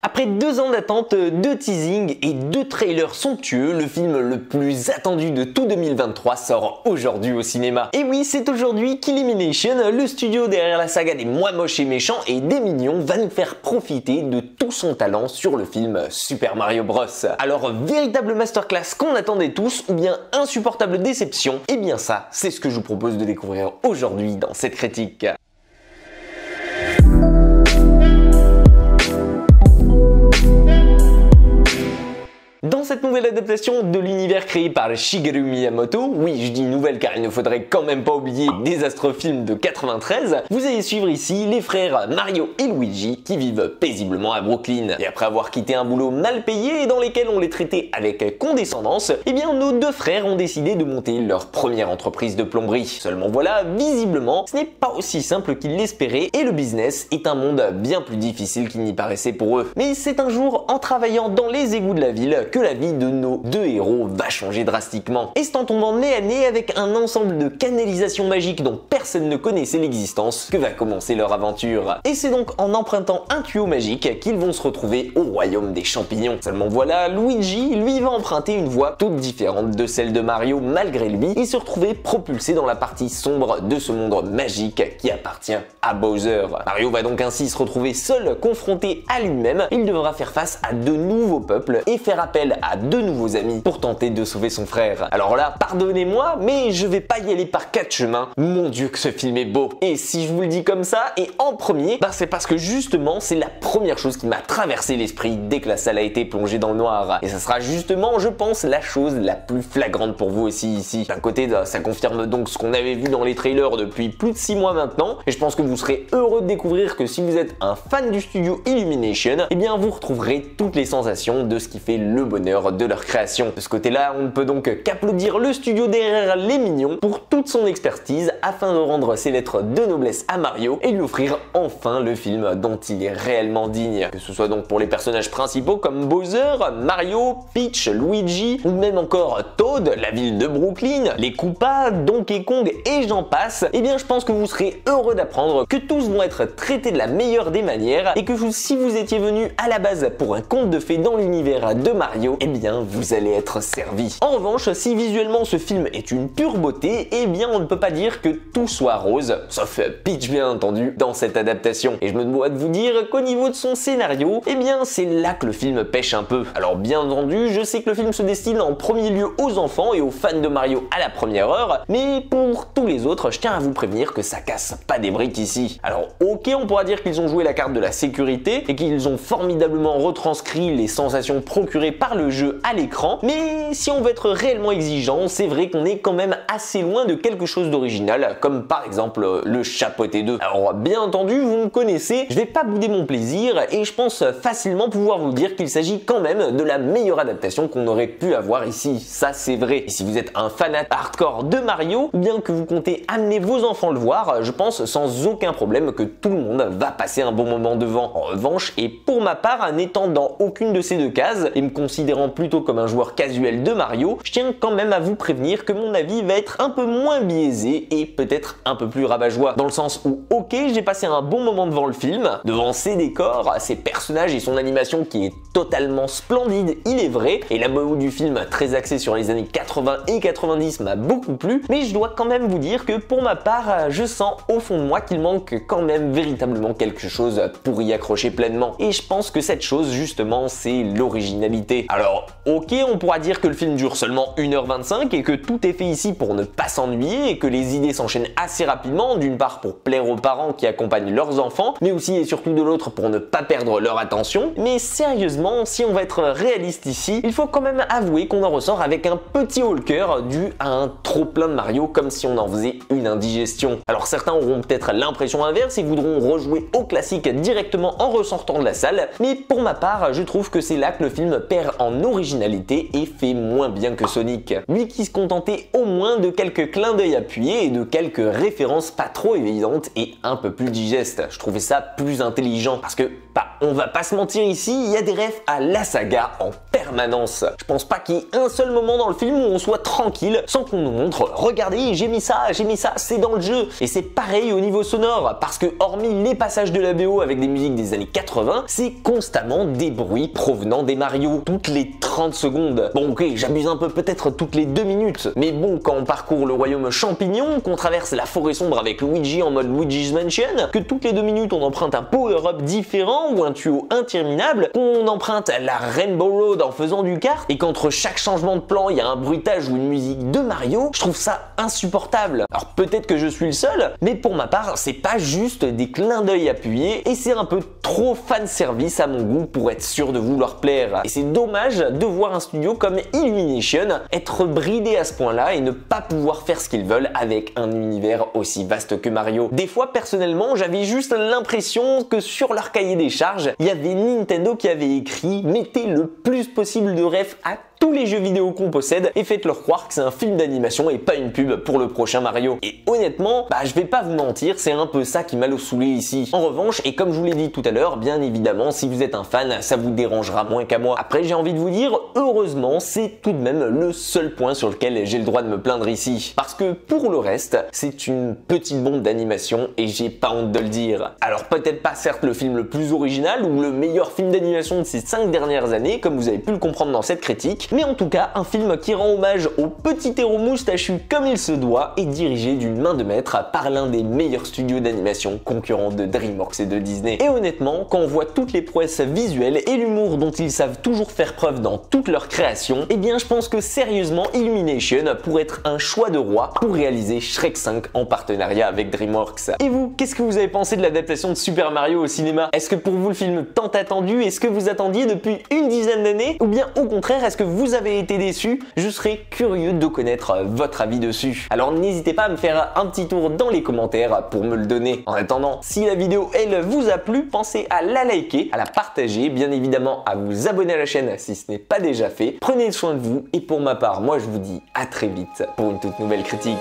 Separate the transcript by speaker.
Speaker 1: Après 2 ans d'attente, 2 teasings et 2 trailers somptueux, le film le plus attendu de tout 2023 sort aujourd'hui au cinéma. Et oui, c'est aujourd'hui qu'Illumination, le studio derrière la saga des Moi Moches et Méchants et des Mignons, va nous faire profiter de tout son talent sur le film Super Mario Bros. Alors, véritable masterclass qu'on attendait tous ou bien insupportable déception, et bien ça, c'est ce que je vous propose de découvrir aujourd'hui dans cette critique. Dans cette nouvelle adaptation de l'univers créé par Shigeru Miyamoto, oui je dis nouvelle car il ne faudrait quand même pas oublier le désastreux film de 93, vous allez suivre ici les frères Mario et Luigi qui vivent paisiblement à Brooklyn. Et après avoir quitté un boulot mal payé et dans lequel on les traitait avec condescendance, eh bien nos deux frères ont décidé de monter leur première entreprise de plomberie. Seulement voilà, visiblement, ce n'est pas aussi simple qu'ils l'espéraient et le business est un monde bien plus difficile qu'il n'y paraissait pour eux. Mais c'est un jour en travaillant dans les égouts de la ville que la vie de nos deux héros va changer drastiquement. Et c'est en tombant nez à nez avec un ensemble de canalisations magiques dont personne ne connaissait l'existence que va commencer leur aventure. Et c'est donc en empruntant un tuyau magique qu'ils vont se retrouver au royaume des champignons. Seulement voilà, Luigi, lui, va emprunter une voie toute différente de celle de Mario malgré lui et se retrouver propulsé dans la partie sombre de ce monde magique qui appartient à Bowser. Mario va donc ainsi se retrouver seul, confronté à lui-même. Il devra faire face à de nouveaux peuples et faire appel à de nouveaux amis pour tenter de sauver son frère. Alors là, pardonnez-moi, mais je vais pas y aller par 4 chemins. Mon Dieu que ce film est beau. Et si je vous le dis comme ça, et en premier, c'est parce que justement, c'est la première chose qui m'a traversé l'esprit dès que la salle a été plongée dans le noir. Et ça sera justement, je pense, la chose la plus flagrante pour vous aussi ici. D'un côté, ça confirme donc ce qu'on avait vu dans les trailers depuis plus de 6 mois maintenant, et je pense que vous serez heureux de découvrir que si vous êtes un fan du studio Illumination, eh bien vous retrouverez toutes les sensations de ce qui fait le bonheur de leur création. De ce côté-là, on ne peut donc qu'applaudir le studio derrière les Mignons pour toute son expertise afin de rendre ses lettres de noblesse à Mario et lui offrir enfin le film dont il est réellement digne. Que ce soit donc pour les personnages principaux comme Bowser, Mario, Peach, Luigi ou même encore Toad, la ville de Brooklyn, les Koopas, Donkey Kong et j'en passe, eh bien je pense que vous serez heureux d'apprendre que tous vont être traités de la meilleure des manières et que si vous étiez venu à la base pour un conte de fées dans l'univers de Mario, eh bien vous allez être servi. En revanche, si visuellement ce film est une pure beauté, eh bien on ne peut pas dire que tout soit rose, sauf Peach bien entendu dans cette adaptation. Et je me dois de vous dire qu'au niveau de son scénario, eh bien c'est là que le film pêche un peu. Alors bien entendu, je sais que le film se destine en premier lieu aux enfants et aux fans de Mario à la première heure, mais pour tous les autres, je tiens à vous prévenir que ça casse pas des briques ici. Alors ok, on pourra dire qu'ils ont joué la carte de la sécurité et qu'ils ont formidablement retranscrit les sensations procurées par le jeu à l'écran, mais si on veut être réellement exigeant, c'est vrai qu'on est quand même assez loin de quelque chose d'original, comme par exemple le Chapeauté 2. Alors bien entendu, vous me connaissez, je vais pas bouder mon plaisir et je pense facilement pouvoir vous dire qu'il s'agit quand même de la meilleure adaptation qu'on aurait pu avoir ici, ça c'est vrai. Et si vous êtes un fanat hardcore de Mario, ou bien que vous comptez amener vos enfants le voir, je pense sans aucun problème que tout le monde va passer un bon moment devant. En revanche, et pour ma part, n'étant dans aucune de ces deux cases, et me considérant plutôt comme un joueur casuel de Mario, je tiens quand même à vous prévenir que mon avis va être un peu moins biaisé et peut-être un peu plus rabat-joie. Dans le sens où, ok, j'ai passé un bon moment devant le film, devant ses décors, ses personnages et son animation qui est totalement splendide, il est vrai, et la BO du film très axée sur les années 80 et 90 m'a beaucoup plu, mais je dois quand même vous dire que pour ma part, je sens au fond de moi qu'il manque quand même véritablement quelque chose pour y accrocher pleinement. Et je pense que cette chose, justement, c'est l'originalité. Alors, ok, on pourra dire que le film dure seulement 1h25 et que tout est fait ici pour ne pas s'ennuyer et que les idées s'enchaînent assez rapidement, d'une part pour plaire aux parents qui accompagnent leurs enfants, mais aussi et surtout de l'autre pour ne pas perdre leur attention. Mais sérieusement, si on va être réaliste ici, il faut quand même avouer qu'on en ressort avec un petit haut le cœur dû à un trop plein de Mario, comme si on en faisait une indigestion. Alors certains auront peut-être l'impression inverse et voudront rejouer au classique directement en ressortant de la salle, mais pour ma part, je trouve que c'est là que le film perd en originalité et fait moins bien que Sonic. Lui qui se contentait au moins de quelques clins d'œil appuyés et de quelques références pas trop évidentes et un peu plus digestes. Je trouvais ça plus intelligent parce que, on va pas se mentir ici, il y a des refs à la saga en permanence. Je pense pas qu'il y ait un seul moment dans le film où on soit tranquille sans qu'on nous montre « Regardez, j'ai mis ça, c'est dans le jeu ». Et c'est pareil au niveau sonore, parce que hormis les passages de la BO avec des musiques des années 80, c'est constamment des bruits provenant des Mario, toutes les 30 secondes. Bon ok, j'abuse un peu, peut-être toutes les 2 minutes, mais bon, quand on parcourt le royaume champignon, qu'on traverse la forêt sombre avec Luigi en mode Luigi's Mansion, que toutes les 2 minutes on emprunte un power-up différent ou un tuyau interminable, qu'on emprunte la Rainbow Road en faisant du kart, et qu'entre chaque changement de plan il y a un bruitage ou une musique de Mario, je trouve ça insupportable. Alors peut-être que je suis le seul, mais pour ma part, c'est pas juste des clins d'œil appuyés, et c'est un peu trop fan service à mon goût pour être sûr de vouloir plaire. Et c'est dommage de voir un studio comme Illumination être bridé à ce point-là et ne pas pouvoir faire ce qu'ils veulent avec un univers aussi vaste que Mario. Des fois, personnellement, j'avais juste l'impression que sur leur cahier des charges, il y avait Nintendo qui avait écrit « Mettez le plus possible de refs à tous les jeux vidéo qu'on possède et faites-leur croire que c'est un film d'animation et pas une pub pour le prochain Mario ». Et honnêtement, je vais pas vous mentir, c'est un peu ça qui m'a saoulé ici. En revanche, et comme je vous l'ai dit tout à l'heure, bien évidemment, si vous êtes un fan, ça vous dérangera moins qu'à moi. Après, j'ai envie de vous dire, heureusement, c'est tout de même le seul point sur lequel j'ai le droit de me plaindre ici. Parce que pour le reste, c'est une petite bombe d'animation et j'ai pas honte de le dire. Alors peut-être pas certes le film le plus original ou le meilleur film d'animation de ces 5 dernières années, comme vous avez pu le comprendre dans cette critique, mais en tout cas un film qui rend hommage au petit héros moustachu comme il se doit et dirigé d'une main de maître par l'un des meilleurs studios d'animation concurrents de DreamWorks et de Disney. Et honnêtement, quand on voit toutes les prouesses visuelles et l'humour dont ils savent toujours faire preuve dans toutes leurs créations, eh bien je pense que sérieusement Illumination pourrait être un choix de roi pour réaliser Shrek 5 en partenariat avec DreamWorks. Et vous, qu'est-ce que vous avez pensé de l'adaptation de Super Mario au cinéma? Est-ce que pour vous le film tant attendu, est-ce que vous attendiez depuis une dizaine d'années? Ou bien au contraire, est-ce que vous avez été déçu? Je serais curieux de connaître votre avis dessus. Alors n'hésitez pas à me faire un petit tour dans les commentaires pour me le donner. En attendant, si la vidéo elle vous a plu, pensez à la liker, à la partager, bien évidemment à vous abonner à la chaîne si ce n'est pas déjà fait. Prenez soin de vous et pour ma part, moi je vous dis à très vite pour une toute nouvelle critique.